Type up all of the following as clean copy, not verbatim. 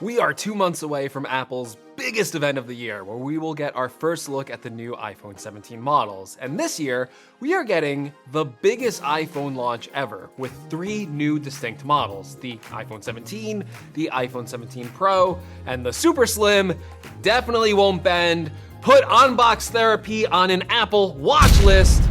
We are 2 months away from Apple's biggest event of the year, where we will get our first look at the new iPhone 17 models. And this year, we are getting the biggest iPhone launch ever, with 3 new distinct models: the iPhone 17, the iPhone 17 Pro, and the super slim, definitely won't bend, put unbox therapy on an Apple watch list,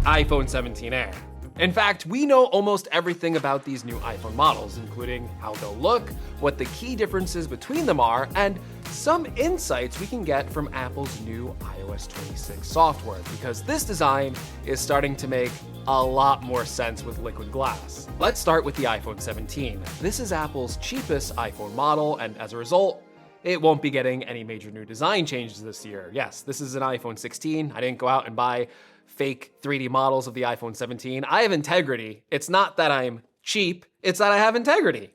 iPhone 17 Air. In fact, we know almost everything about these new iPhone models, including how they'll look, what the key differences between them are, and some insights we can get from Apple's new iOS 26 software, because this design is starting to make a lot more sense with liquid glass. Let's start with the iPhone 17. This is Apple's cheapest iPhone model, and as a result, it won't be getting any major new design changes this year. Yes, this is an iPhone 16. I didn't go out and buy fake 3D models of the iPhone 17. I have integrity. It's not that I'm cheap, it's that I have integrity.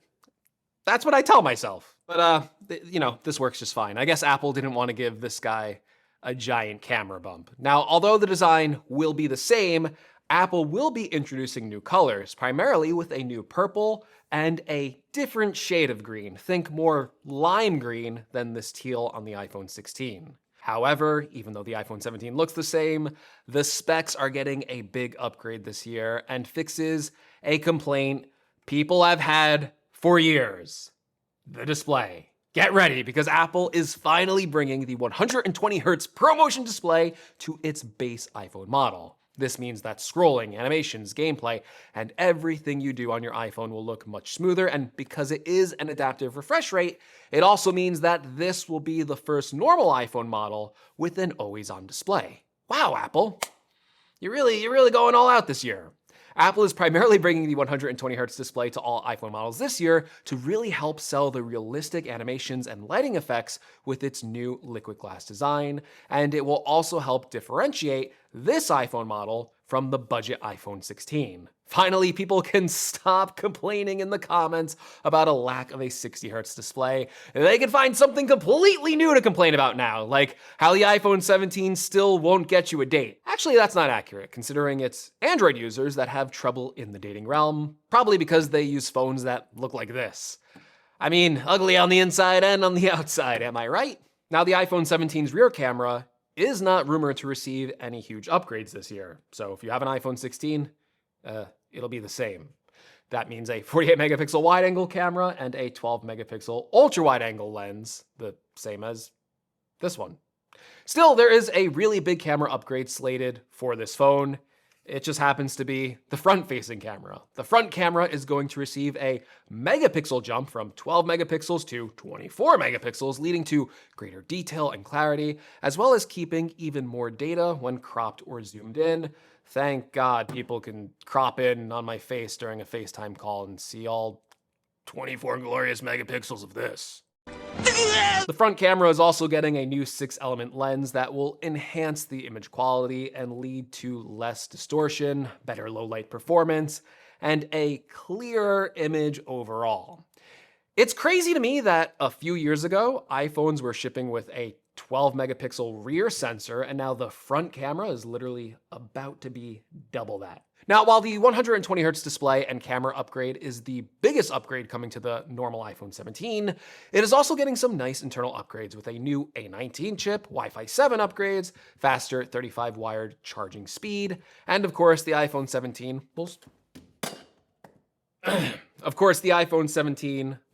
That's what I tell myself. But, this works just fine. I guess Apple didn't want to give this guy a giant camera bump. Now, although the design will be the same, Apple will be introducing new colors, primarily with a new purple and a different shade of green. Think more lime green than this teal on the iPhone 16. However, even though the iPhone 17 looks the same, the specs are getting a big upgrade this year and fixes a complaint people have had for years: the display. Get ready, because Apple is finally bringing the 120Hz ProMotion display to its base iPhone model. This means that scrolling, animations, gameplay, and everything you do on your iPhone will look much smoother, and because it is an adaptive refresh rate, it also means that this will be the first normal iPhone model with an always-on display. Wow, Apple. You're really going all out this year. Apple is primarily bringing the 120Hz display to all iPhone models this year to really help sell the realistic animations and lighting effects with its new liquid glass design, and it will also help differentiate this iPhone model from the budget iPhone 16. Finally, people can stop complaining in the comments about a lack of a 60Hz display. They can find something completely new to complain about now, like how the iPhone 17 still won't get you a date. Actually, that's not accurate, considering it's Android users that have trouble in the dating realm, probably because they use phones that look like this. I mean, ugly on the inside and on the outside, am I right? Now, the iPhone 17's rear camera is not rumored to receive any huge upgrades this year, so if you have an iPhone 16, it'll be the same. That means a 48 megapixel wide-angle camera and a 12 megapixel ultra-wide-angle lens, the same as this one. Still, there is a really big camera upgrade slated for this phone. It just happens to be the front-facing camera. The front camera is going to receive a megapixel jump from 12 megapixels to 24 megapixels, leading to greater detail and clarity, as well as keeping even more data when cropped or zoomed in. Thank God people can crop in on my face during a FaceTime call and see all 24 glorious megapixels of this. The front camera is also getting a new 6-element lens that will enhance the image quality and lead to less distortion, better low-light performance, and a clearer image overall. It's crazy to me that a few years ago, iPhones were shipping with a 12 megapixel rear sensor, and now the front camera is literally about to be double that. Now, while the 120Hz display and camera upgrade is the biggest upgrade coming to the normal iPhone 17, it is also getting some nice internal upgrades with a new A19 chip, Wi-Fi 7 upgrades, faster 35 wired charging speed, and of course the iPhone 17 will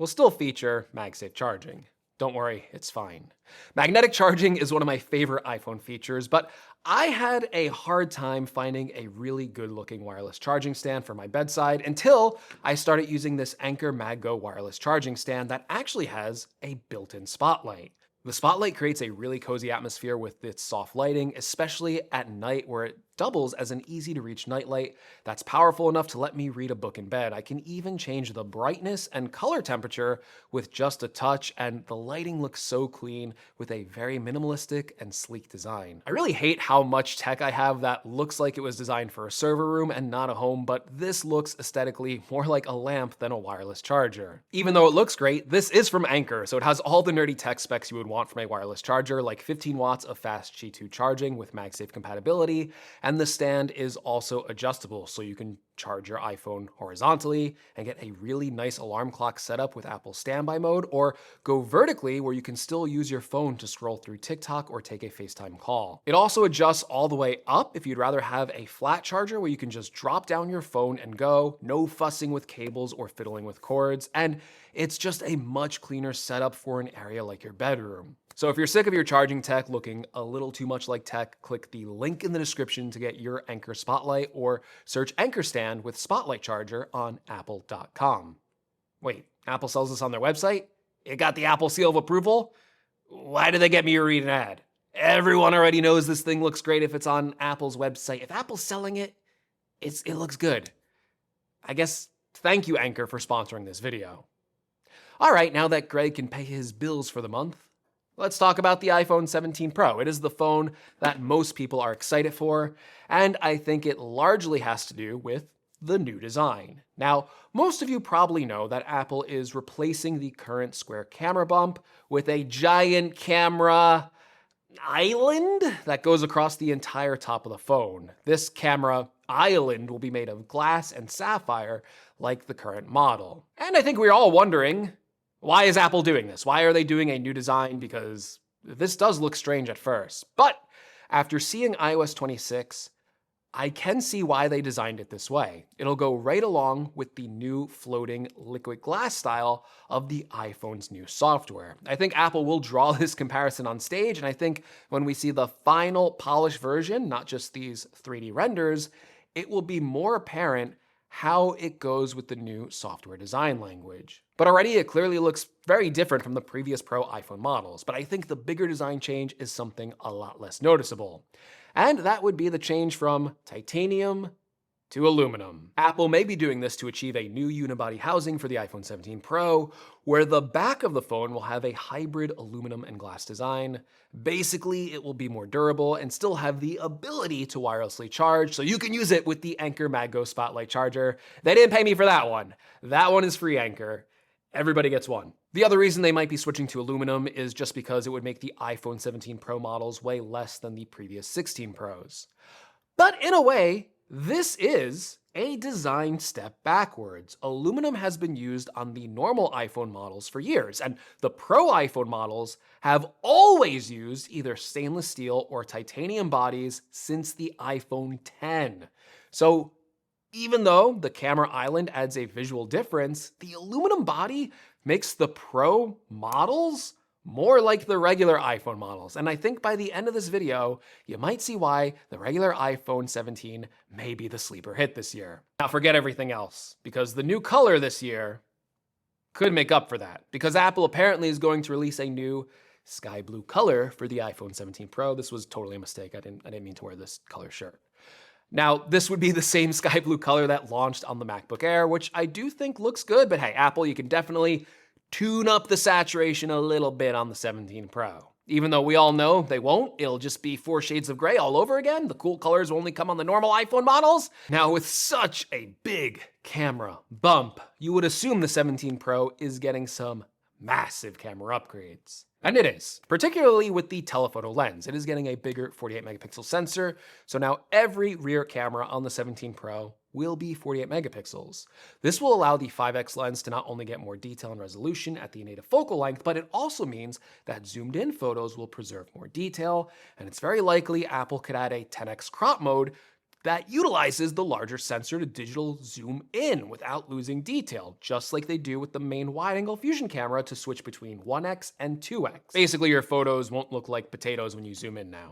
still feature MagSafe charging. Don't worry, it's fine. Magnetic charging is one of my favorite iPhone features, but I had a hard time finding a really good-looking wireless charging stand for my bedside until I started using this Anker MagGo wireless charging stand that actually has a built-in spotlight. The spotlight creates a really cozy atmosphere with its soft lighting, especially at night, where it doubles as an easy-to-reach nightlight that's powerful enough to let me read a book in bed. I can even change the brightness and color temperature with just a touch, and the lighting looks so clean with a very minimalistic and sleek design. I really hate how much tech I have that looks like it was designed for a server room and not a home, but this looks aesthetically more like a lamp than a wireless charger. Even though it looks great, this is from Anker, so it has all the nerdy tech specs you would want from a wireless charger, like 15 watts of fast Qi2 charging with MagSafe compatibility, And the stand is also adjustable, so you can charge your iPhone horizontally and get a really nice alarm clock setup with Apple Standby mode, or go vertically where you can still use your phone to scroll through TikTok or take a FaceTime call. It also adjusts all the way up if you'd rather have a flat charger where you can just drop down your phone and go, no fussing with cables or fiddling with cords, and it's just a much cleaner setup for an area like your bedroom. So if you're sick of your charging tech looking a little too much like tech, click the link in the description to get your Anker Spotlight, or search Anker Stand with Spotlight Charger on apple.com. Wait, Apple sells this on their website? It got the Apple seal of approval? Why did they get me to read an ad? Everyone already knows this thing looks great if it's on Apple's website. If Apple's selling it, it looks good. I guess thank you, Anker, for sponsoring this video. All right, now that Greg can pay his bills for the month, let's talk about the iPhone 17 Pro. It is the phone that most people are excited for, and I think it largely has to do with the new design. Now, most of you probably know that Apple is replacing the current square camera bump with a giant camera island that goes across the entire top of the phone. This camera island will be made of glass and sapphire like the current model. And I think we're all wondering, why is Apple doing this? Why are they doing a new design? Because this does look strange at first. But after seeing iOS 26, I can see why they designed it this way. It'll go right along with the new floating liquid glass style of the iPhone's new software. I think Apple will draw this comparison on stage, and I think when we see the final polished version, not just these 3D renders, it will be more apparent how it goes with the new software design language. But already it clearly looks very different from the previous Pro iPhone models, but I think the bigger design change is something a lot less noticeable. And that would be the change from titanium to aluminum. Apple may be doing this to achieve a new unibody housing for the iPhone 17 Pro, where the back of the phone will have a hybrid aluminum and glass design. Basically, it will be more durable and still have the ability to wirelessly charge, so you can use it with the Anker MagGo Spotlight charger. They didn't pay me for that one. That one is free, Anker. Everybody gets one. The other reason they might be switching to aluminum is just because it would make the iPhone 17 Pro models weigh less than the previous 16 Pros. But in a way, this is a design step backwards. Aluminum has been used on the normal iPhone models for years, and the Pro iPhone models have always used either stainless steel or titanium bodies since the iPhone X. So even though the camera island adds a visual difference, the aluminum body makes the Pro models more like the regular iPhone models. And I think by the end of this video, you might see why the regular iPhone 17 may be the sleeper hit this year. Now forget everything else, because the new color this year could make up for that, because Apple apparently is going to release a new sky blue color for the iPhone 17 Pro. This was totally a mistake. I didn't mean to wear this color shirt. Now, this would be the same sky blue color that launched on the MacBook Air, which I do think looks good, but hey, Apple, you can definitely tune up the saturation a little bit on the 17 Pro. Even though we all know they won't, it'll just be 4 shades of gray all over again. The cool colors will only come on the normal iPhone models. Now, with such a big camera bump, you would assume the 17 Pro is getting some massive camera upgrades. And it is, particularly with the telephoto lens. It is getting a bigger 48 megapixel sensor, so now every rear camera on the 17 Pro will be 48 megapixels. This will allow the 5x lens to not only get more detail and resolution at the native focal length, but it also means that zoomed in photos will preserve more detail, and it's very likely Apple could add a 10x crop mode that utilizes the larger sensor to digital zoom in without losing detail, just like they do with the main wide-angle fusion camera to switch between 1x and 2x. Basically, your photos won't look like potatoes when you zoom in now.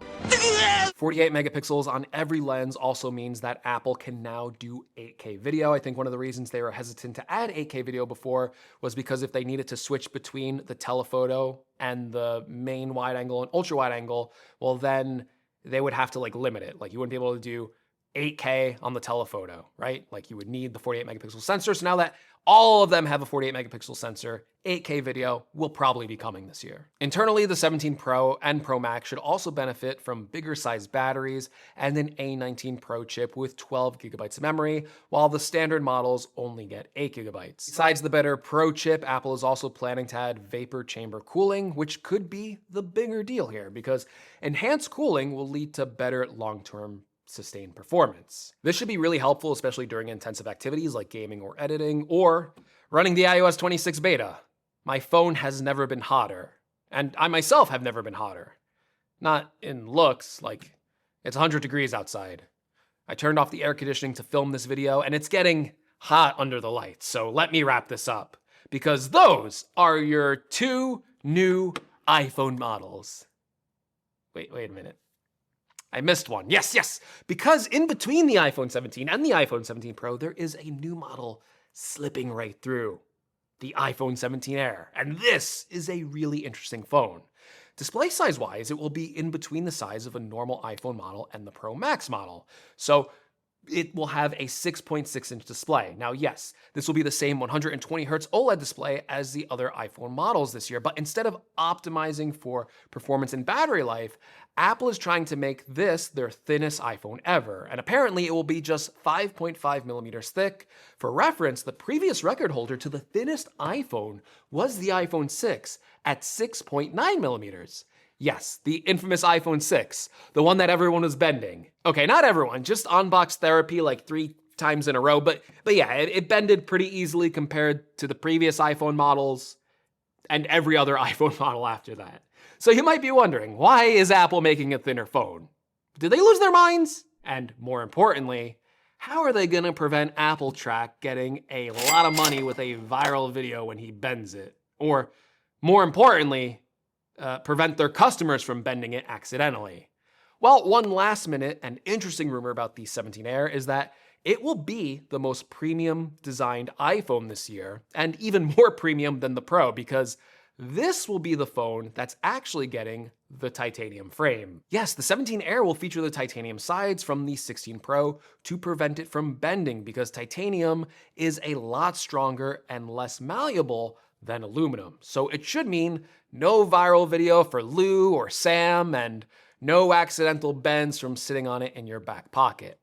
48 megapixels on every lens also means that Apple can now do 8K video. I think one of the reasons they were hesitant to add 8K video before was because if they needed to switch between the telephoto and the main wide-angle and ultra-wide-angle, well then they would have to limit it. You wouldn't be able to do 8K on the telephoto, right? You would need the 48 megapixel sensor. So now that all of them have a 48 megapixel sensor, 8K video will probably be coming this year. Internally, the 17 Pro and Pro Max should also benefit from bigger sized batteries and an A19 Pro chip with 12 gigabytes of memory, while the standard models only get 8 gigabytes. Besides the better Pro chip, Apple is also planning to add vapor chamber cooling, which could be the bigger deal here because enhanced cooling will lead to better long-term sustained performance. This should be really helpful, especially during intensive activities like gaming or editing, or running the iOS 26 beta. My phone has never been hotter, and I myself have never been hotter. Not in looks, like it's 100 degrees outside. I turned off the air conditioning to film this video, and it's getting hot under the lights, so let me wrap this up, because those are your two new iPhone models. Wait a minute. I missed one. Yes, because in between the iPhone 17 and the iPhone 17 Pro, there is a new model slipping right through, the iPhone 17 Air. And this is a really interesting phone. Display size wise, it will be in between the size of a normal iPhone model and the Pro Max model. So it will have a 6.6-inch display. Now, yes, this will be the same 120 Hz OLED display as the other iPhone models this year, but instead of optimizing for performance and battery life, Apple is trying to make this their thinnest iPhone ever, and apparently it will be just 5.5 millimeters thick. For reference, the previous record holder to the thinnest iPhone was the iPhone 6 at 6.9 millimeters. Yes, the infamous iPhone 6, the one that everyone was bending. Okay, not everyone, just Unbox Therapy like 3 times in a row, but yeah, it bended pretty easily compared to the previous iPhone models and every other iPhone model after that. So you might be wondering, why is Apple making a thinner phone? Did they lose their minds? And more importantly, how are they gonna prevent Apple Track getting a lot of money with a viral video when he bends it? Or more importantly, prevent their customers from bending it accidentally? Well, one last minute and interesting rumor about the 17 Air is that it will be the most premium designed iPhone this year, and even more premium than the Pro, because this will be the phone that's actually getting the titanium frame. Yes, the 17 Air will feature the titanium sides from the 16 Pro to prevent it from bending, because titanium is a lot stronger and less malleable than aluminum. So it should mean no viral video for Lou or Sam, and no accidental bends from sitting on it in your back pocket.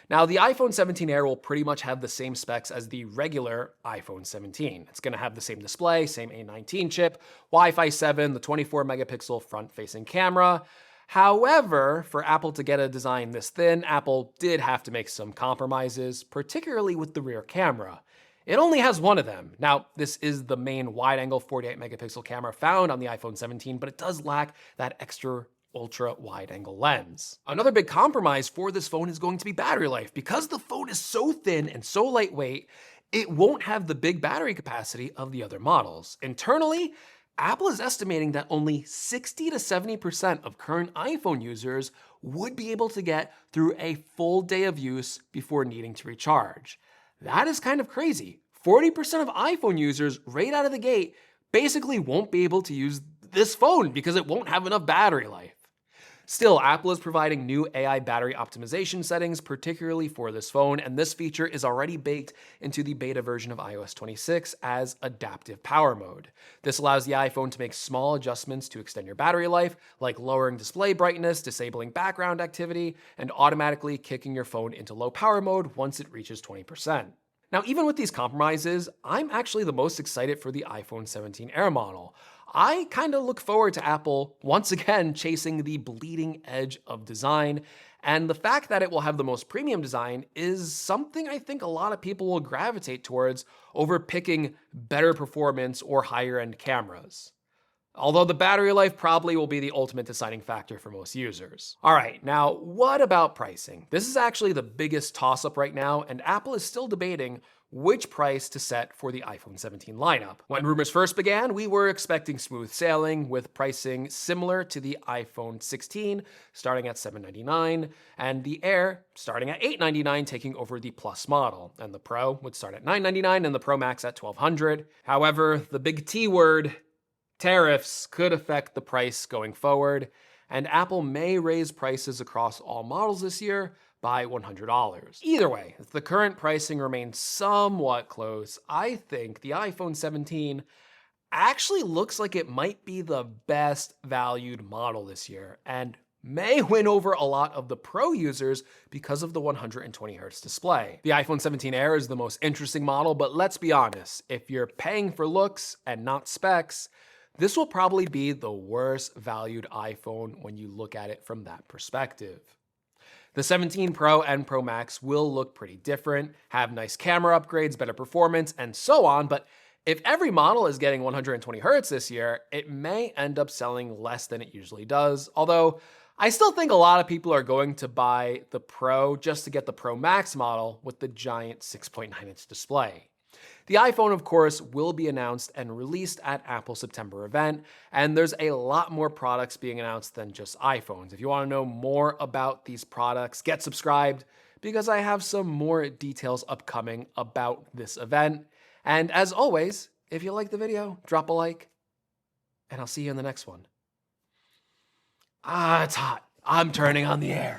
Now, the iPhone 17 Air will pretty much have the same specs as the regular iPhone 17. It's going to have the same display, same A19 chip, Wi-Fi 7, the 24 megapixel front-facing camera. However, for Apple to get a design this thin, Apple did have to make some compromises, particularly with the rear camera. It only has one of them. Now, this is the main wide-angle 48 megapixel camera found on the iPhone 17, but it does lack that extra ultra wide angle lens. Another big compromise for this phone is going to be battery life. Because the phone is so thin and so lightweight, it won't have the big battery capacity of the other models. Internally, Apple is estimating that only 60 to 70% of current iPhone users would be able to get through a full day of use before needing to recharge. That is kind of crazy. 40% of iPhone users right out of the gate basically won't be able to use this phone because it won't have enough battery life. Still, Apple is providing new AI battery optimization settings, particularly for this phone, and this feature is already baked into the beta version of iOS 26 as adaptive power mode. This allows the iPhone to make small adjustments to extend your battery life, like lowering display brightness, disabling background activity, and automatically kicking your phone into low power mode once it reaches 20%. Now, even with these compromises, I'm actually the most excited for the iPhone 17 Air model. I kind of look forward to Apple once again chasing the bleeding edge of design, and the fact that it will have the most premium design is something I think a lot of people will gravitate towards over picking better performance or higher end cameras. Although the battery life probably will be the ultimate deciding factor for most users. All right, now what about pricing? This is actually the biggest toss-up right now, and Apple is still debating which price to set for the iPhone 17 lineup. When rumors first began, we were expecting smooth sailing with pricing similar to the iPhone 16, starting at $799, and the Air starting at $899, taking over the Plus model, and the Pro would start at $999 and the Pro Max at $1,200. However, the big T word, tariffs, could affect the price going forward, and Apple may raise prices across all models this year by $100. Either way, if the current pricing remains somewhat close, I think the iPhone 17 actually looks like it might be the best valued model this year, and may win over a lot of the Pro users because of the 120 Hz display. The iPhone 17 Air is the most interesting model, but let's be honest, if you're paying for looks and not specs, this will probably be the worst valued iPhone when you look at it from that perspective. The 17 Pro and Pro Max will look pretty different, have nice camera upgrades, better performance, and so on, but if every model is getting 120 Hz this year, it may end up selling less than it usually does, although I still think a lot of people are going to buy the Pro just to get the Pro Max model with the giant 6.9-inch display. The iPhone, of course, will be announced and released at Apple's September event, and there's a lot more products being announced than just iPhones. If you want to know more about these products, get subscribed because I have some more details upcoming about this event. And as always, if you like the video, drop a like, and I'll see you in the next one. It's hot. I'm turning on the air.